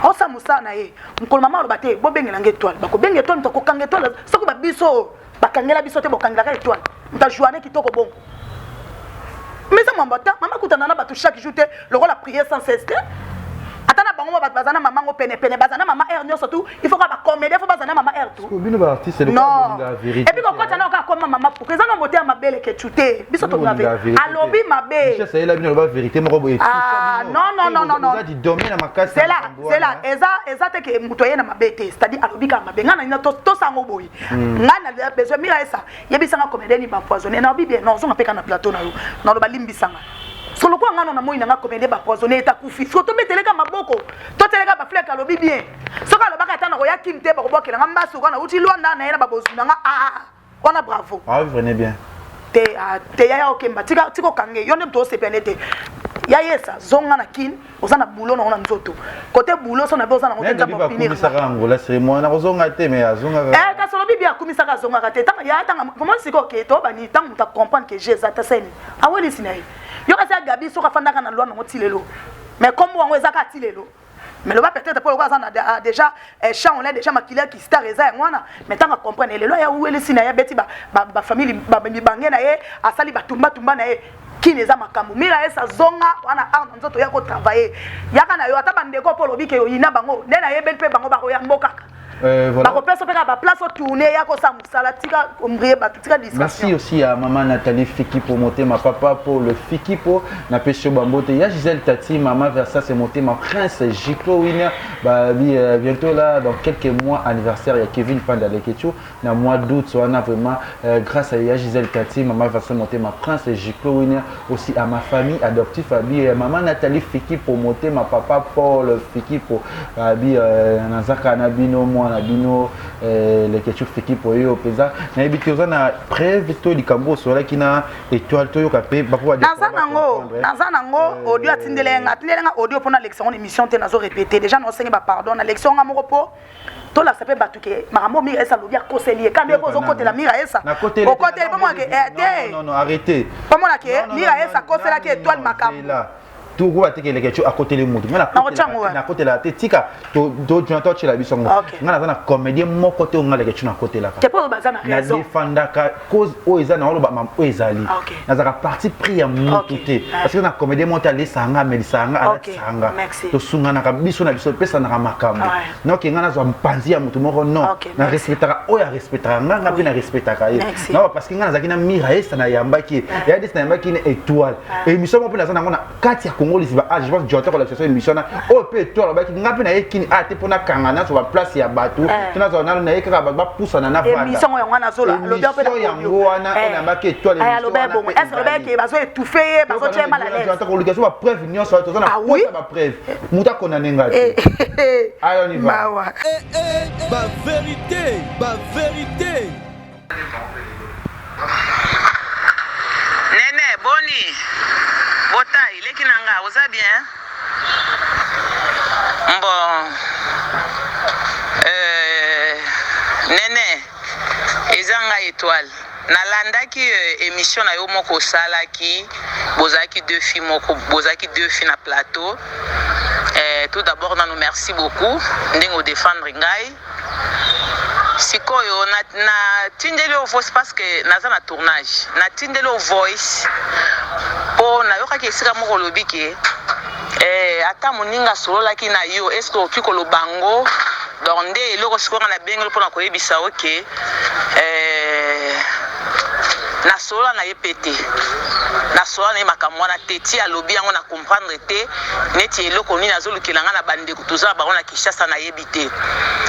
o sa musa na ye nkolo maman lo bate bo bengela ngetwale ba ko benga étoile to ko kanga étoile soko ba biso ba kangela biso te bo kangela ka étoile nta journée kitoko bon mais ça m'embata maman kutana na ba tout chaque jour te le rôle la prière sans cesse. Atana bango bazana maman ngo pene bazana maman air nyo surtout il faut que ba comédie faut bazana maman air tout bino ba artiste c'est le non la vérité et puis quand tu as comme maman pour que ça no moté ma belle que chuté biso to grave alobi mabe je sais la bino ba vérité moko boye ah non ça dit dormir na makasi c'est là eza te que mutoye na mabe te c'est-à-dire alobi ka mabe ngana ina to sango boy ngana besoin mira esa yebisanga comédie ni ba poisonné na bi bien non zonga peka na plateau na yo na lo balimbisanga solo kwa ngano na moi na comédie ba poisonné eta kufi surtout beteleka maboko to teleka ba fleka lobi bien soka lo baka tana ko ya kimte ba ko bokela ngamba so kana uti Luanda na yena ba bozuna nga wana bravo ah vous venez bien te ya okemba tiko kange yone to sepelete ya yesa zonga na kin ozana bulo na nzoto côté bulo so na be ozana ngota ba pinir saka ngola c'est moi na ozonga te mais azonga ka solo bibi akumisa ka zonga te tanga ya tanga comment siko ke to ba ni tanga ta comprendre que j'ai ça ta seni aweli sinai yo ka sa gabi so ka fanda kana lwa na ngotilelo mais comme wango ezaka tilelo mais le va peut-être pour le quoi ça déjà chant on l'a déjà maquillé qui star eza ngwana mais tant ka comprendre le ya oueli sina ya beti ba famille ba bange na ye asali batumba na ye kineza makambo mira esa zonga wana arna nzoto ya ko travailler yaka na yo ata bandeko po lobi ke yo ina bango nde na ye bel pe bango ba ko ya mbokaka voilà. Merci aussi à maman Nathalie Fiki pour monter ma papa pour le Fiki pour na pêche bambote. Il y a Gisèle Tati, maman Versa c'est monté ma prince Jiclo Winner. Bientôt là dans quelques mois anniversaire il y a Kevin Panda Lekecho. Dans mois d'août on a vraiment grâce à Gisèle Tati, maman Versa monter ma prince Jiclo Winner aussi à ma famille adoptive maman Nathalie Fiki pour monter ma papa pour le Fiki pour Nazaka Nabino moi na bino les questions fiki pour eux pesa na ebitoza na preuve to likambo sola kina étoile to yokape bakwa nazanango audio atindelenga audio pona lection émission te nazo répéter déjà no sengi ba pardon na lection ngamoko po to la sape batuke maramo mira esa lobia koselier quand même bozo côté la mira esa au côté pas moi que non arrêtez pas moi la que mira esa kosela que étoile makambo tout quoi te que les questions à côté les mots na côté la tika to jonto chez la bisongo ngana na comédien mon côté on a les questions à côté là tu pas bazana raison na défendre cause o ezana olo ba mam o ezali na za parti pris à monter parce que na comédien monter aller sanga mais sanga ala sanga to sunga na biso na biso pesa na makambo non que ngana zo mpanzi ya mutu moko non na respectera o ya respectera nganga pe na respectera ye non parce que ngana za kina mira esa na yamba ki ya dis na yamba ki étoile et mission mo pe na za na kati ya Congo les je pense que la session émission na o pe to la ba ki ngapi na yekini ate pona kangana so ba place ya bato tuna zo na na yeka ba poussa na na fanda émission ya ngwana zo la lo bien pe ya ngwana na ba ke to l'émission na bon est-ce le bec ba zo étouffé ba zo tché mal à l'aise tu entends que ba preuve nion so to na ba preuve muta kona nenga allez on y va ba vérité Nene boni bota il est qui nanga osa bien bon Nene ezanga étoile nalandaki émission na yo moko salaki bozaki deux filles na plateau tout d'abord nous merci beaucoup ndingo défendre ngai sikoyo na tindeli au voice parce que naza na tournage na tindeli au voice po na yoka ke sika moko lobi ke ata moninga sololaki na yo est-ce que oki kolobango donc nde eloko sikoyo na bengelo mpona koyebisa oke na solola na ye pete na solola na ye makambo wana te ti alobi yango na comprendre te neti eloko nini azolukela nga na bandeko tozala bango na Kinshasa nayebi te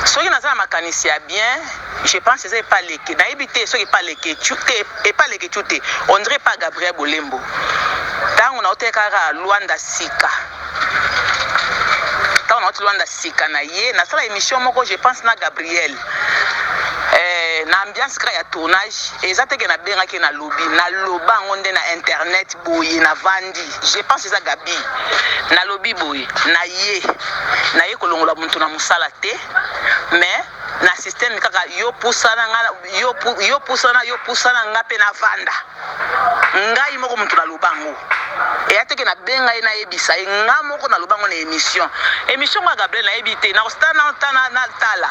soki naza na makanisi ya bien je pense eza epa leke nayebi te soki epa leke tu te on dirait pas Gabriel Bolembo ntango naoteka kaka Luanda sika ntango naoti Luanda sika na ye nasala émission moko je pense na Gabriel na ambiance kaka ya tournage eza teke na bengaki na lobi na loba ngo nde na internet boye na vandi je pense eza Gabi na lobi boye na ye kolongola muntu na musala te mais na système kaka yo pusana nga pe na vanda ngai moko muntu na lobango eya teke na benga ye na yebisa nga moko na lobango na émission kwa Gabriel na yebite na ostana na tala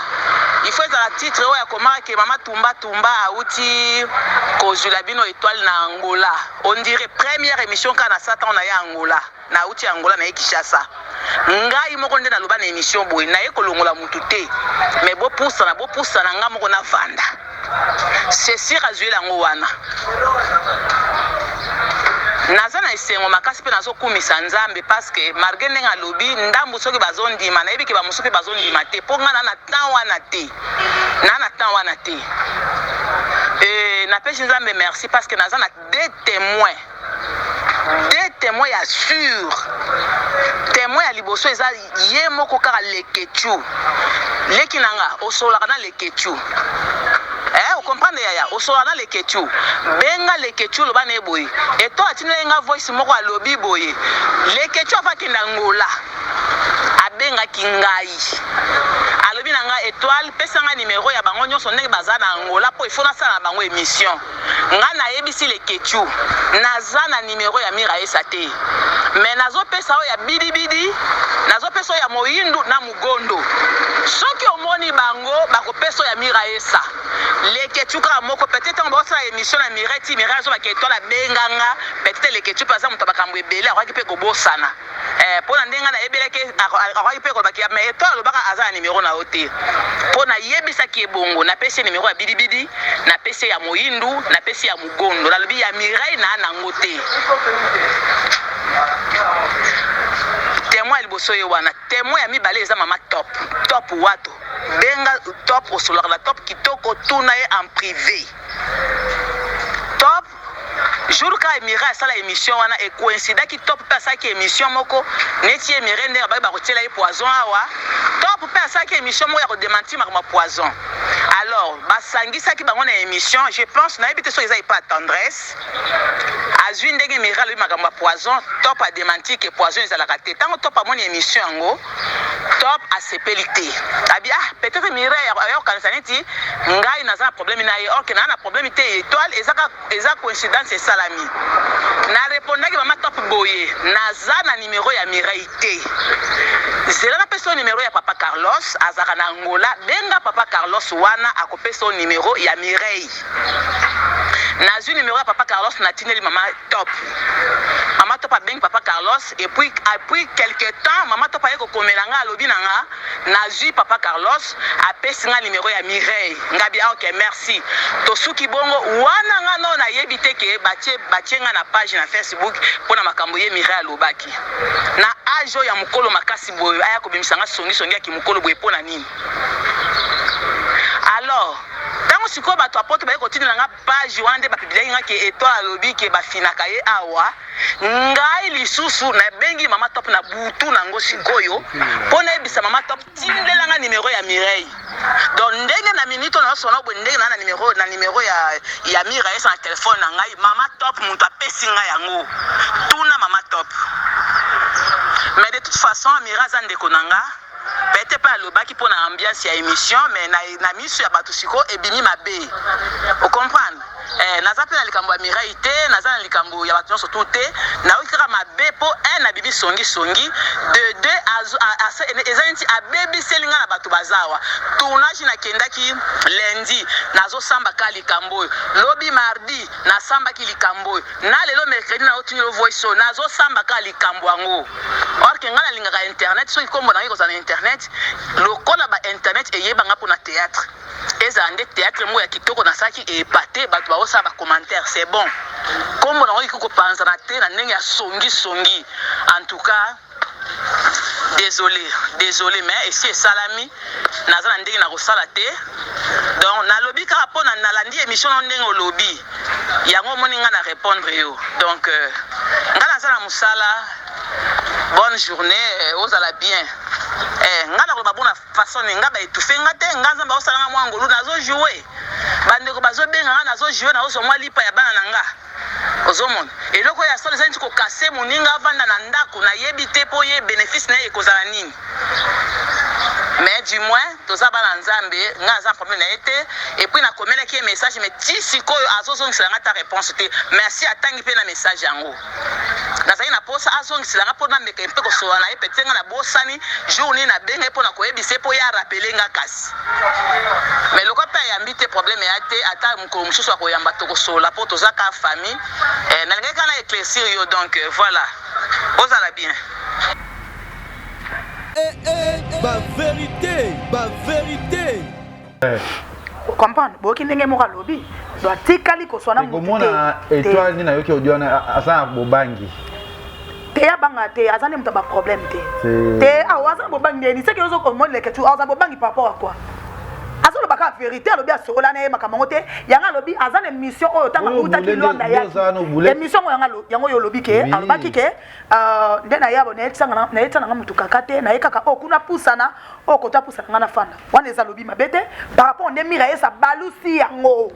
il faut ezala titre oyo akomaka ke mama tumba auti kozula bino étoile na Angola on dirait première émission kana satan na ya Angola na auti Angola na ye Kinshasa ngai moko nde na loba na émission boye na ye kolongola mutu te mais bopusana nga moko na vanda c'est sûr azuela ngo wana naza na esengo makasi mpe nazokumisa nzambe parce que malgré ndenge alobi ndambu soki bazondima nayebi ke bamosusu mpe bazondima te mpo nga na temps wana te napesi nzambe merci parce que naza na deux témoins ya sûr témoin ya liboso eza ye moko kaka leketu leki nanga osolaka na leketu o comprendre yaya osola na leketu benga leketu loba na eboye eto atindelenga voice moko alobi boye leketu afakenda Angola abengaki ngai alobi na nga étoile pesanga numéro ya bango nyonso ndenge baza na Angola po ifo nasala na bango émission nga nayebisi leketu naza na numéro ya Miraesa te mais nazopesa oyo ya bidibidi nazopesa oyo ya moyindu na mugondo soki omoni bango bakopesa oyo ya Miraesa leketu kaka moko peut-être bakosala émission na mireti mirazo baketola benganga peut-être leketu mpe aza moto bakambo ebele akoki mpe kobosana mpo na ndenge nayebelaki akoki mpe kolobaki mais eto alobaka aza na numéro na yo te mpo nayebisaki ebongo napesi numéro ya bidibidi napesi ya moyindu napesi ya mugondo nalobi ya mirei na nango te témoin ya liboso ye wana témoin ya mibale eza mama top wato benga top osolaka na top kitoko tuna ye en privé top jour ka emira asala émission wana ekoincidaki top mpe asalaki émission moko neti emire ndenge bayi bakotiela ye poison awa top mpe asalaki émission moko ya kodemantir makambo poison alors basangisaki bango na émission je pense nayebi te soki eza epa tendresse azwi ndenge emire alobi makambo ya poison top ademantir ke poison ezalaka te ntango top amoni émission yango top asepeli te abi peut-être emire ayokanisa neti ngai naza na problème na ye orke naa na problème te étoile eza coïncidence esalami narepondaki mama top boye naza na numéro ya Mireille te zelaka mpe numéro ya papa Carlos azaka na Angola benga papa Carlos wana akopesa numéro ya Mireille nazwi numéro ya papa Carlos natindeli mama top abengi papa Carlos et puis après quelque temps mama top aye kokomela nga alobi na nga nazwi papa Carlos apesi nga numéro ya Mireille ngabi ok merci tosuki bongo wana nga no nayebi te ke batie nga na page na Facebook mpona makambo ye Mireille alobaki na ajo ya mokolo makasi boye aya kobimisa nga songi ya kimokolo boye mpona nini alors tango sikoyo bato apote baye kotinela nga page wana nde bapibilaki nga ke étoile alobi ke bafinaka ye awa ngai lisusu nabengi mama top na butu nango sikoyo mpo nayebisa mama top tindelanga numéro ya Mireille donc ndenge na minute nazosona boye ndenge na numéro ya Mireille na telefone na ngai mama top moto apesi ngai yango tuna mama top mais de toute façon Mireille aza ndeko na nga peut-être pas alobaki pour na ambiance ya émission mais na miso ya bato siko ebimi mabe o comprendre naza pe na likambo ya Mireille te naza na likambo ya bato nyonso tu te naoki kaka mabe mpo na bibi songi de deux ezanti abebi selinga na bato bazawa tournage na kendaki lundi nazo samba kali kamboy lobi mardi na samba ki likamboy na lelo mercredi na otini voice nazo samba kali kambwango or ke ngala linga internet so ikombo na ko na internet lokola ba internet eyeba nga pona théâtre ezande théâtre mo ya kitoko na saki epate bato ba osaba commentaire c'est bon kombo na ko panza na te na ndenge ya songi en tout cas désolé mais ici est salami nazana ndenge na kosala te donc na lobby ka pona na landi émission ndenge o lobby yango moninga na répondre yo donc ngala sana musala bonne journée aux ala bien ngala ko babona façon nga ba étouffer ngate nganza ba osala nga ngolu nazo jouer bande ko bazo benga nazo jouer na oso mwa lipa ya bana nanga ozomona eloko ya solo zenti ko kase moninga vanda na ndako na yebi te po ye bénéfice na ekozala nini mais du moins toza bana nzambe nga za problème na été et puis na komela ki message mais ti sikoyo azozongisa nga ta réponse te merci atangi pe na message yango nazali na posa azongisa nga po na meka mpe ko sola na epetenga na bosani journée na benga po na koyebise po ya rappeler nga kasi mais loko pa yambi te problème ya te ata mko mususu akoyamba to ko sola po toza ka famille na ngeka na éclaircir yo donc voilà ozala bien. Ba vérité. Comprendre boki ndenge mo kalobi doit tikali ko sona mutu komona étoile ni na yoki odiona asa bobangi te ya banga te azane mutu ba problème te awaza bobangi ni c'est que ozo komona que tu awaza bobangi par rapport à quoi azolo baka vérité alobi asola na makamango te yanga lobi azane mission oyo tanga utaki lwanda ya émission yango yo lobi ke alobaki ke ndena yabo na etsanga na etana nga mutu kakate na ekaka okuna pusana okota pusana nga na fanda wana eza lobi mabete par rapport on demira esa balusi yango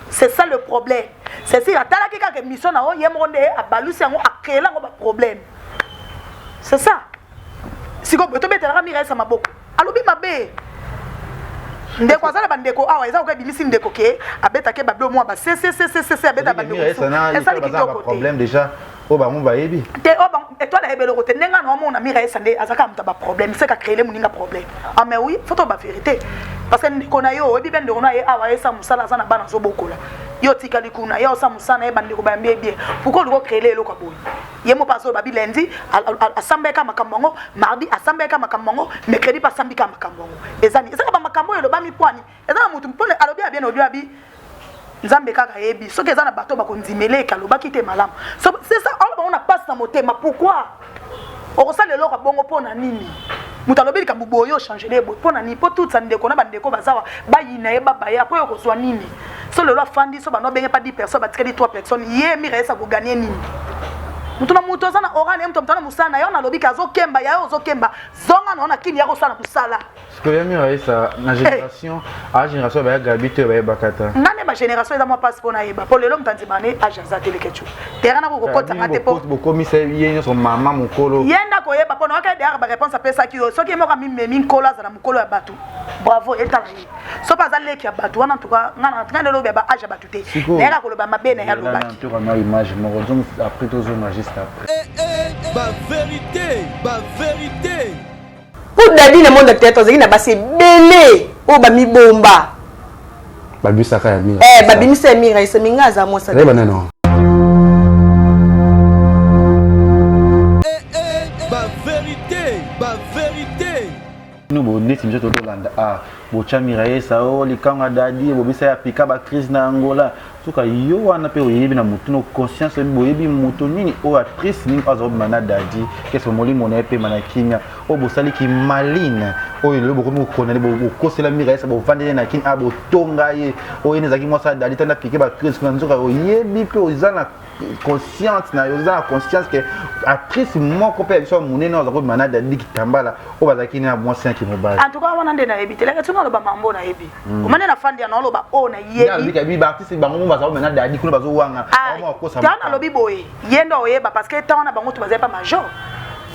c'est ça le problème c'est si atala ki ka mission na o yemonde a balusi yango akela ngo ba problème c'est ça siko beto betela ka mira esa maboko alobi mabe ndeko azala bandeko awa eza ko bilisi ndeko ke abeta ke bablo mo ba c abeta bandeko eza ki problème déjà o ba mo ba yebi te o ba étoile ebelo ko te nenga no mo na mira esande azaka mta ba problème c'est ka créer muninga problème ah mais oui faut to ba vérité parce que ndeko na yo ebi bende na ye awa esa musala sana bana zo bokola yo tikali kuna yo sa musana e bandeko ba mbie bien pourquoi le créer eloko boy yemo paso ba bilendi asambeka makambo mardi asambeka makambo mercredi pa sambika makambo ezani eza ba makambo yo ba mi poani eza mutu mpone alobi bien obi abi nzambe kaka yebi soki eza na bato bakondimele kalobaki te malamu c'est ça on a passe na motema pourquoi okosala eloko bongo pona nini mutu alobi likambo boyo changer les boy pona nini po tout ça ndeko na bandeko bazawa bayina ye babaya po yokozwa nini so lelo afandi so bano benge pas 10 personnes batikeli 3 personnes ye mira esa ko gagner nini mutu na mutu ozana orane mutu mtana musana yo na lobi kazo kemba ya yo zo kemba zonga na kini ya ko sala musala ce que ya mira esa na génération ba gabite ba bakata nane ba génération eza mo passe pona yeba po lelo mtanzi bane ajaza telekechu terana ko kota ngate po komisa yenyo so mama mukolo yenda ko yeba pona ka derrière ba réponse apesa ki yo soki mo ka mimi nkola za na mukolo ya batu bravo etala yi so pas aller ki ya batu wana tuka ngana lelo ba aja batu te nera ko lo ba mabene ya lo baki to na image mo rozom après tous os magistrat ba vérité pour David le monde théâtre zaki na basi belé o ba mi bomba babisaka ya mira babimisa mira ese mingaza mo sa reba neno ba vérité nous bon neti mjoto dolanda bocha mira esa o likanga dadi bobisa ya pika ba crise na Angola tuka yo wana pe oyebi na mutu no conscience boyebi mutu nini o actrice nini azob mana dadi qu'est-ce que moli mona pe mana kinya o bosali ki maline o ile boko mo konele bo kosela mira esa bo vandele na kin abo tonga ye o ine zaki mo sa dadi tanda pike ba crise kuna nzoka oyebi pe ozana conscience na yo za conscience que actrice moko pe biso munene azob mana dadi kitambala o bazaki na mwasi ki mobali en tout cas wana ndena yebi teleka tunga lo ba mambo na yebi omane na fandi na lo ba o na yebi ya bi ba artiste bango bazo mena dadi kuna bazo wanga o ko sa tana lobi boye yendo oyeba parce que tana bango tu bazai pas major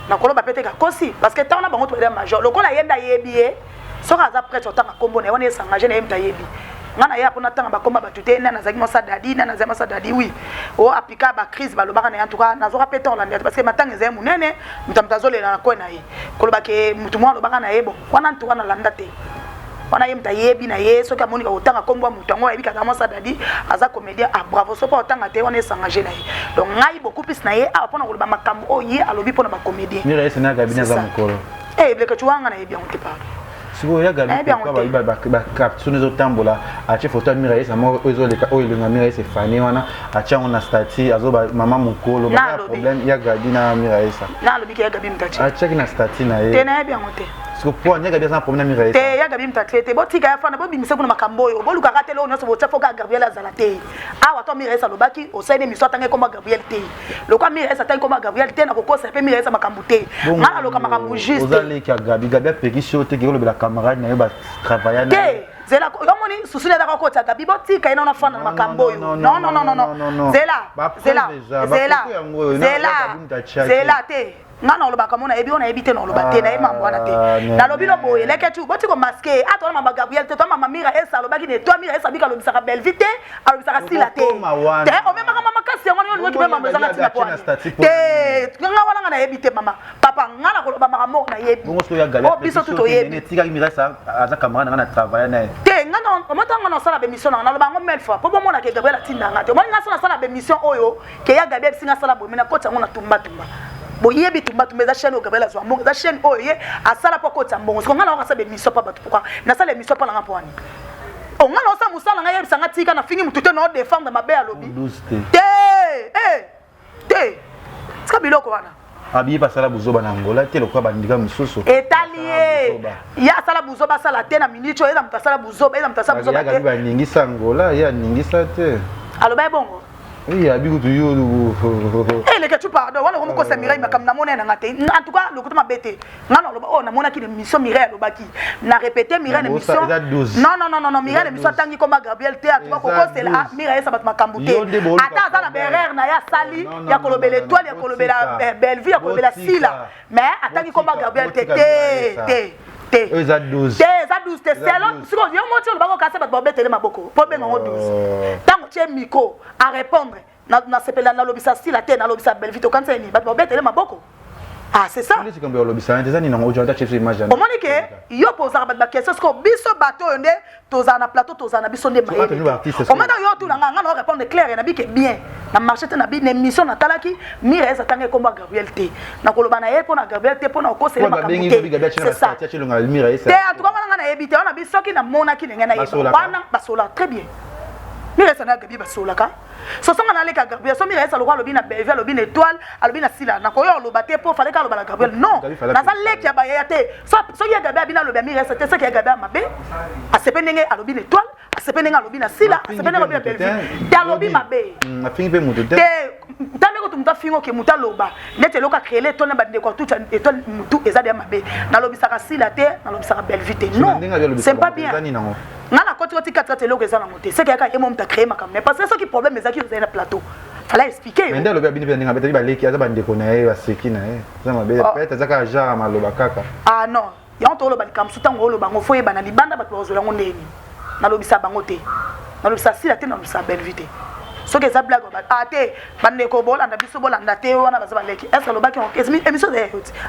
na kolo ba peteka kosi parce que tana bango tu bazai major lokola yenda yebi e soka za prêtre otanga kombo na wana esanga je na yemta yebi ngana ya pona tanga bakoma batute na nazaki mosa dadi na nazaki mosa dadi oui o apika ba crise balobaka na en tout cas nazo rappeler Hollande parce que matanga ezai munene mtamtazolela na kona ye koloba ke mutu mwa lobaka na yebo wana ntu wana landa te wana ye mtayebi na ye soki amoni ka otanga kombo mutu ngo yebi kata mosa dadi aza comédien ah bravo so pa otanga te wana esangage na ye donc ngai beaucoup plus na ye a pona koloba makambo o ye alobi pona ba comédien mira ese na gabina za mukolo bleka chuanga na ye bien on te parle siko ya gabi kwa ba capture nezo tambola ache photo mira ese mo ozo leka o ilinga mira ese fane wana acha ona stati azo ba mama mukolo ba problème ya gabi na mira ese na lobi ke ya gabi mtachi acha kina stati na ye te na ye bien on te siko po nya gabi za problème mira ese te ya gabi mtachi bo tika ya fana bo bimise kuna makambo yo bo luka kate lo nyoso bo tafo ka Gabriel azala te awa to mira ese lobaki o saide miso tange koma Gabriel te lokwa mira ese tange koma Gabriel te na kokosa pe mira ese makambo te ngala loka makambo juste ozali ka gabi apeki shote ke lo bela camarade na yo ba travailler na zela yomoni susule daka ko tsaka bibo tika ina unafana makambo yo no zela te ngana oloba kamona ebi ona ebite na oloba te na e mambo na te na lobi lo boye leke tu boti ko masquer atona mama Gabriel te to mama Mira esa lobaki ne to Mira esa bika lobisa ka belle vite alobisa ka sila te te o mema mama kasi ngona yo ki mama zanga tina po te ngana wana ngana ebite mama papa ngana ko loba mama na yebi o biso tuto yebi tika Mira esa aza camarade ngana travailler na te ngana o mata ngana sala be mission na loba ngo mille fois po bo mona ke Gabriel tinda ngate mo ngana sala be mission oyo ke ya Gabriel singa sala bo mena ko tsango na tumba boyebi tumba tumba za chaîne au Gabriel azwa mbongo za chaîne oye asala pa kota mbongo ko ngala okasa be miso pa batu pourquoi na sala miso pa nga pwani o ngala osa musala nga yebisa nga tika na fingi mutute no défendre mabe ya lobi te ska biloko wana abi pa sala buzoba na ngola te lokwa bandika misusu etalier ya sala buzoba sala te na minute eza mutasala buzoba te ya ba ningisa ngola ya ningisa te aloba bongo oui abi ku yo le que tu pardon wana ko se Mireille makam na mona na ngate en tout cas le ko ma bete ngana loba o na mona ki mission Mireille lobaki na répéter Mireille mission non Mireille mission tangi comme Gabriel te atuka ko c'est là Mireille ça bat makambu te ata za na berrer na ya sali ya kolobela étoile ya kolobela belle vie ya kolobela sila mais atangi comme Gabriel te eza 12 te selon siko yo moti lo bako kase bat bobetele maboko po benga ngo 12 tango tie miko à répondre na sepela na lobisa sila te na lobisa belle vite kansa ni bat bobetele maboko ah c'est ça c'est comme lobisa nte zani na ngo jonta chef image o moni ke yo posa bat question siko biso bato yonde toza na plateau toza na biso nde maye o mona yo tu na nga na répondre clair na bike bien na marché te na bi émission na talaki Mira esa tange komba Gabriel te na koloba na ye pona Gabriel te pona ko sele makamute c'est ça te en tout cas nga na ebite ona biso ki na mona ki nga na yeba wana basola très bien Mira esa na gabi basola ka so songa na leka Gabriel so Mira esa lokwa lobi na belle lobi na étoile alobi na sila na koyo loba te po fallait ka loba na Gabriel non na za leki ya ba ya te so ya Gabriel bina lobi Mira esa te so ya Gabriel mabe a sependenge alobi na étoile a sependenge alobi na sila a sependenge alobi na belle ta lobi mabe a fingi pe mutu te tande ko tumta fingo ke muta loba nete loka créer to na bande ko tout étoile mutu eza de mabe na lobi saka sila te na lobi saka belle vite non c'est pas bien ngana koti koti katra loko eza na moté c'est que ka emo mta créer makam mais parce que ce qui problème ezaki vous na plateau fallait expliquer mais ndalo bia bini ndinga betali baleki aza bande ko na ye baseki na ye za mabe peut-être zaka ja maloba kaka ah non ya on to loba likam sutango lo bango foye bana libanda bato bazola ngo ndeni na lobisa bango te na lobisa sila te na lobisa belle vite so que ça blague ba te bande ko bolanda biso bolanda te wana baza baleki est-ce que lobaki on émission de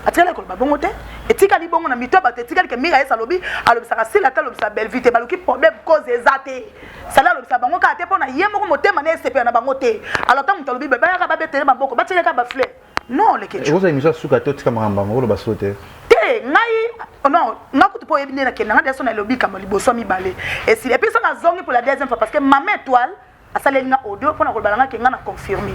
atela ko ba bongo te etika li bongo na mito ba te etika li ke Mira esa lobi alobisa ka sila te lobisa belle vite baluki problème cause ezate sala lobisa bango ka te pona yemo ko motema na SCP na bango te alors tant mutalobi ba ya ka ba betele maboko ba tele ka ba fleur non le ke vous émission suka te tika mamba ngo lo ba sote te ngai non ngakutu po yebine na kenanga de sona lobi kama liboso mi balé et si et puis ça na zongi pour la deuxième fois parce que maman étoile asalenga audio pona ko balanga ke ngana confirmer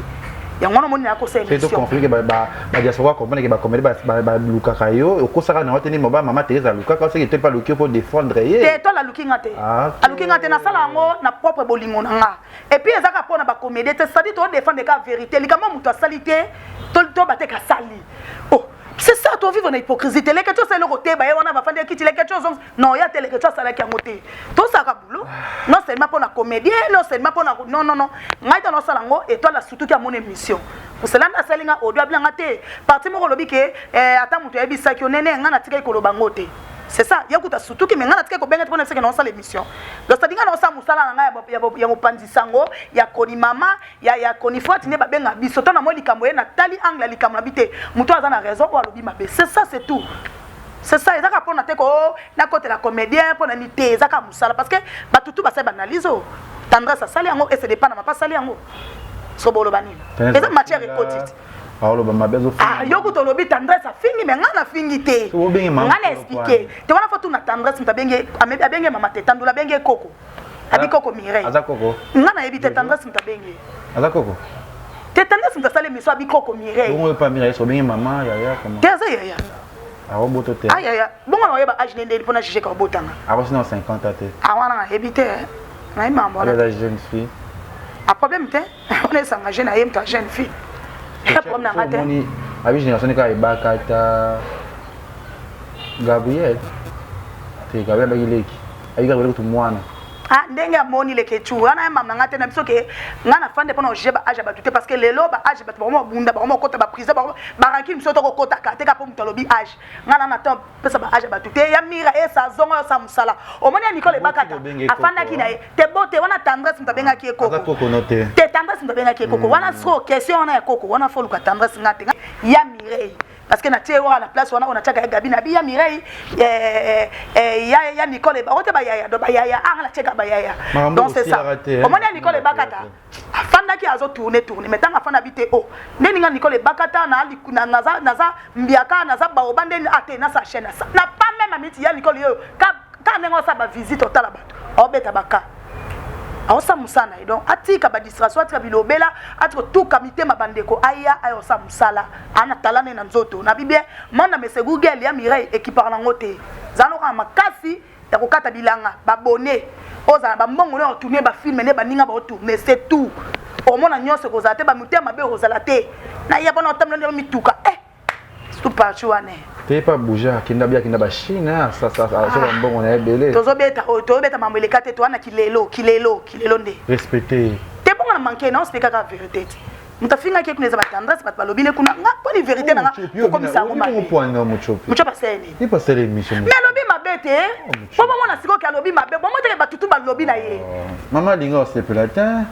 ya ngona moni na ko sa émission c'est conflit ke ba diaspora comprendre ke ba comédie ba luka kayo ko saka na wateni mama mama Teresa luka ka c'est que pas luki pour défendre ye te to la luki ngate a luki ngate na sala ngo na propre bolingo nga et puis ezaka pona ba comédie te ça dit to défendre ka vérité likama muto salité to ba te ka sali oh c'est ça toi vivre en hypocrisie les quelque chose c'est le côté ba on va faire qui les quelque chose non il y a telle quelque chose ça là qui a monté tout ça ka boulot non seulement pour la comédie non seulement pour la non ngai dans salango et toi là surtout qui a mon émission pour cela na salinga audio bien ngate parti mo lobi ke ata muto ya bisa ki onene ngana tika ko lobango te c'est ça yakuta surtout que menga na tika ko benga tona seke na osala émission donc ça dinga na osala musala na nga ya mopandi sango ya koni mama ya koni forte ne ba benga biso tona mo likambo ye na tali angle likambo na bité muto aza na raison ou alobi mabe c'est ça c'est tout c'est ça ezaka pona te ko na côté la comédien pona ni te ezaka musala parce que ba tutu ba sa banalize tendresse ça sali yango et c'est dépend na pas sali yango so bolo bani eza matière écotite Paolo ba mabezo ah yoko to lobi tendresse fingi mais ngana fingi te ngana expliquer te wana foto na tendresse mtabenge abenge mama te tandula benge koko abi koko Mireille aza koko ngana ebite tendresse mtabenge aza koko te tendresse mtasale miso abi koko Mireille bongo pa Mireille so benge mama yaya comment te za yaya awo boto te yaya bongo na yeba âge nende pona juger ko botanga awo sina 50 te wana na ebite na imambo elle est jeune fille a problème te on est s'engager na yemta jeune fille problème na raté abi génération ka ibakata Gabriel te Gabriel bagileki abi Gabriel to mwana ndenge amoni le kechu wana mama ngate na biso ke ngana fande pona ojeba age ba tuté parce que lelo ba age ba vraiment bunda ba vraiment kota ba prise ba ranki biso to ko kota ka te ka po mutalobi age ngana na temps pesa ba age ba tuté ya mira esa zongo sa musala omoni Nicole bakata afanda ki na te bote wana tendresse mtabenga ki ekoko te tendresse mtabenga ki ekoko wana so question wana ya koko wana fo luka tendresse ngate ya Mireille parce que na tie wa na place wana on a chaka gabi na bi ya Mireille ya Nicole ba ote ba yaya do ba yaya ala cheka ba yaya donc c'est ça omoni Nicole bakata afanda ki azo tourner mais tant afanda bité o ndeni nga Nicole bakata na alikuna naza mbiaka naza ba obande ate na sa chaîne ça na pas même amiti ya Nicole yo ka nengo sa ba visite otala bato obeta baka aosa musana et donc atika ba distraction atika bilobela atiko tout comité mabandeko aya ayosa musala ana talane na nzoto na bibie mona mesegu gel ya Mireille équipeur na ngote zano ka makasi ya kokata bilanga ba bonnet oza ba mbongo na tourner ba film ne ba ninga ba tourner c'est tout au mona nyonso ko zate ba mutema be ozala te na ya bona otamlo ne mituka tout partout wane te pas bouger kinda bia kinda ba Chine ça so mbongo na ebele tozobeta mambo elekate to ana kilelo nde respecter te bonga na manquer non c'est ka vérité mutafinga ke kuneza ba tendresse bat balobine kuna nga poni vérité na comme ça ngoma mucho paseni ni pasele mission mais lobi mabete po mona siko ka lobi mabe bo motere batutu ba lobi na ye mama lingo c'est pelatin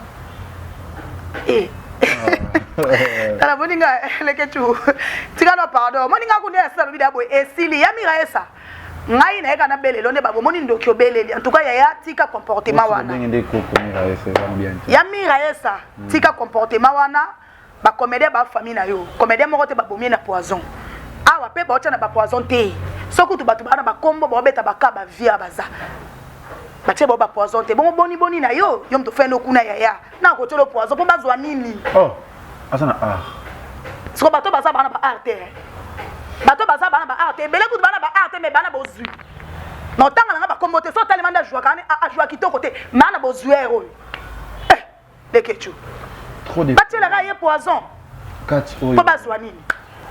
tala boninga leketu tikano pardon moninga kunia sa lobi da boy esili ya mira esa ngai na eka na belelo ne babo moni ndoki obeleli en tout cas ya tika comportement wana ya mira esa tika comportement wana ba comédien ba famille na yo comédien moko te babomi na poison awa pe ba otana ba poison te soku tu batu bana ba kombo ba obeta ba ka ba via baza batie ba poison te bon boni na yo mto fendo kuna ya na ko tolo poison po bazwa nini asana so bato baza bana ba arte bato baza bana ba arte bele kutu bana ba arte me bana bozwi na otanga nga ba kombo te so tellement da joie kane a joie kitoko te mana bozuero lekechu trop de batie la ga ye poison kati po bazwa nini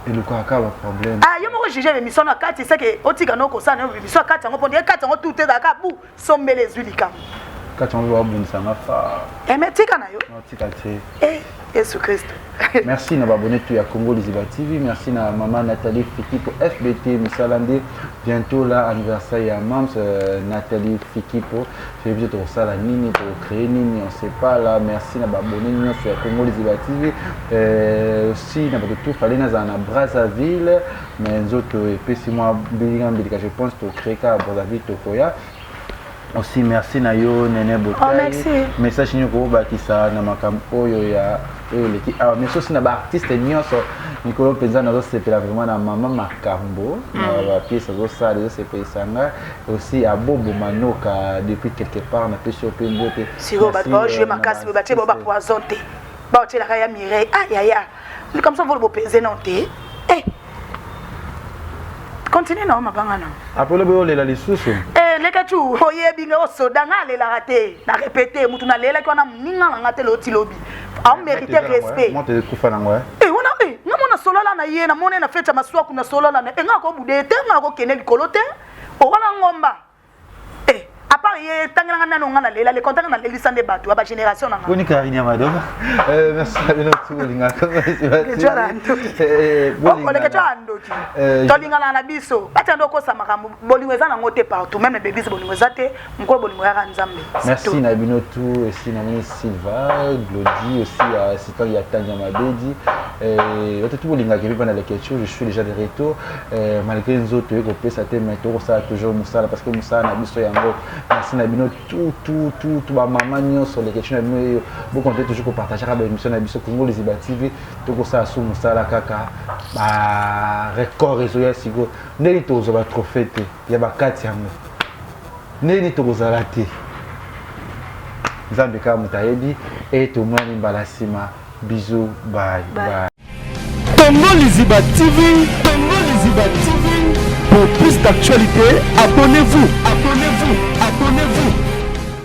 et le quoi ka ba problème yo moko juger émission na kati c'est que otika no ko sana émission kati ngo pondie kati ngo tout ezaka bu sombele zulikam kati ngo wa bunisa mafa mais tika na yo tika te Jésus Christ. Merci na abonné tu à Congo Liziba TV, merci na maman Nathalie Fiki pour FBT Misalande, bientôt là anniversaire à Mams Nathalie Fiki pour j'ai besoin de ça la nini pour créer nini on sait pas là, merci na abonné nous sur Congo Liziba TV aussi na tout fallait na Brazzaville mais autres et puis si moi je pense pour créer ka Brazzaville Tokoya. Aussi merci na yo Nene Botai. Message nyoko bakisa na makambo oyo ya leki. Mais aussi na ba artiste nyonso Nicolo Penza na zo sepela vraiment na mama makambo na ba pièce zo ça zo sepela sanga aussi à Bobo Manoka depuis quelque part na pe sur Pembote. Si go ba jouer makasi ba tie ba poisonté. Ba tie la ya Mireille. Ya. Ni comme ça vous le peser non te. Continue non mabanga na. Après le bo lela lisusu. Leketu oyebinga osoda ngalela raté na répéter mutu na lela ko na mninga ngate lo tilobi a mériter respect moi te kufa na ngwa wana ngamona solola na ye na mona na feta maswa kuna solola na ngako budete ngako keneli kolote o wana ngomba à part ye tangana nano ngana lela les contacts na lelisa de bato ba génération na Boni Karine Madom. Merci à nous tous linga. Bolé que tu as ndoki. Tolinga na biso. Bati ndoko sa makambo bolingo eza na ngote partout même les bébés bolingo zate mko bolingo ya nzambe. Merci na bino tout aussi na ni Silva, Glody aussi assistant ya Tanya Mabedi. Tout bolinga qui pendant les questions, je suis déjà de retour malgré les autres que pesa te mais ça toujours musala parce que musala na biso yango. Merci na bino tout ba maman nyo sur les questions na bino bo compter toujours pour partager ba émission na biso Congo les Ziba TV to ko sa su musala kaka ba record réseau ya sigo neli to zo ba trophée te ya ba kati yango neli to ko zala te Nzambe ka mutayebi et to mwani balasima bisous bye. Congo Liziba TV, Congo Liziba TV. Pour plus d'actualités, abonnez-vous.